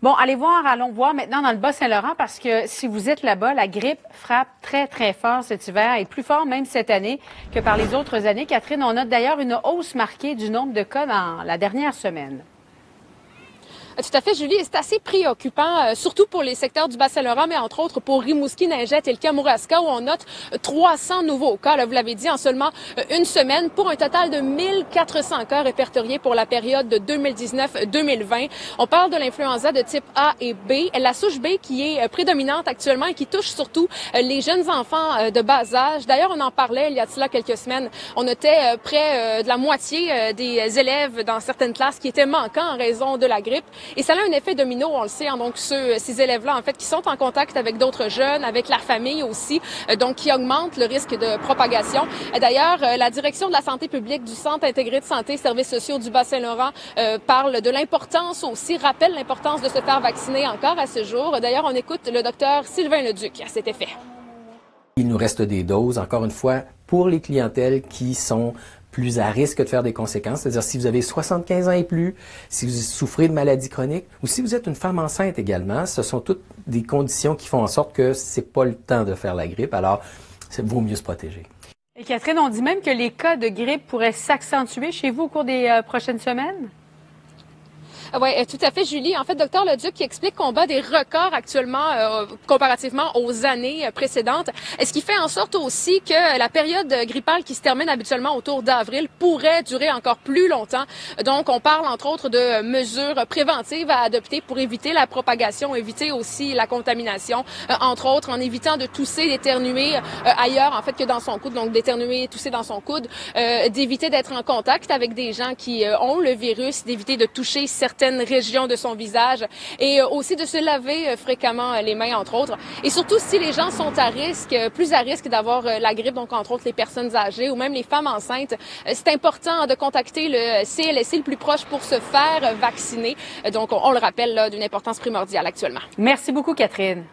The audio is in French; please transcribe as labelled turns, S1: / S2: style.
S1: Bon, allons voir maintenant dans le Bas-Saint-Laurent parce que si vous êtes là-bas, la grippe frappe très, très fort cet hiver et plus fort même cette année que par les autres années. Catherine, on note d'ailleurs une hausse marquée du nombre de cas dans la dernière semaine.
S2: Tout à fait, Julie. C'est assez préoccupant, surtout pour les secteurs du Bas-Saint-Laurent, mais entre autres pour Rimouski, Ningette et le Kamouraska, où on note 300 nouveaux cas, là, vous l'avez dit, en seulement une semaine, pour un total de 1400 cas répertoriés pour la période de 2019-2020. On parle de l'influenza de type A et B, la souche B qui est prédominante actuellement et qui touche surtout les jeunes enfants de bas âge. D'ailleurs, on en parlait il y a de cela quelques semaines. On notait près de la moitié des élèves dans certaines classes qui étaient manquants en raison de la grippe. Et ça a un effet domino, on le sait, hein, donc ces élèves-là, en fait, qui sont en contact avec d'autres jeunes, avec leur famille aussi, donc qui augmentent le risque de propagation. D'ailleurs, la direction de la santé publique du Centre intégré de santé et services sociaux du Bas-Saint-Laurent parle de l'importance aussi, rappelle l'importance de se faire vacciner encore à ce jour. D'ailleurs, on écoute le docteur Sylvain Leduc à cet effet.
S3: Il nous reste des doses, encore une fois, pour les clientèles qui sont plus à risque de faire des conséquences, c'est-à-dire si vous avez 75 ans et plus, si vous souffrez de maladies chroniques ou si vous êtes une femme enceinte également, ce sont toutes des conditions qui font en sorte que c'est pas le temps de faire la grippe, alors il vaut mieux se protéger.
S1: Et Catherine, on dit même que les cas de grippe pourraient s'accentuer chez vous au cours des prochaines semaines?
S2: Oui, tout à fait, Julie. En fait, Dr Leduc qui explique qu'on bat des records actuellement comparativement aux années précédentes, ce qui fait en sorte aussi que la période grippale qui se termine habituellement autour d'avril pourrait durer encore plus longtemps. Donc, on parle entre autres de mesures préventives à adopter pour éviter la propagation, éviter aussi la contamination, entre autres en évitant de tousser, d'éternuer ailleurs en fait que dans son coude, donc d'éternuer, tousser dans son coude, d'éviter d'être en contact avec des gens qui ont le virus, d'éviter de toucher certaines régions de son visage et aussi de se laver fréquemment les mains, entre autres. Et surtout, si les gens sont à risque, plus à risque d'avoir la grippe, donc entre autres les personnes âgées ou même les femmes enceintes, c'est important de contacter le CLSC le plus proche pour se faire vacciner. Donc, on le rappelle, d'une importance primordiale actuellement.
S1: Merci beaucoup, Catherine.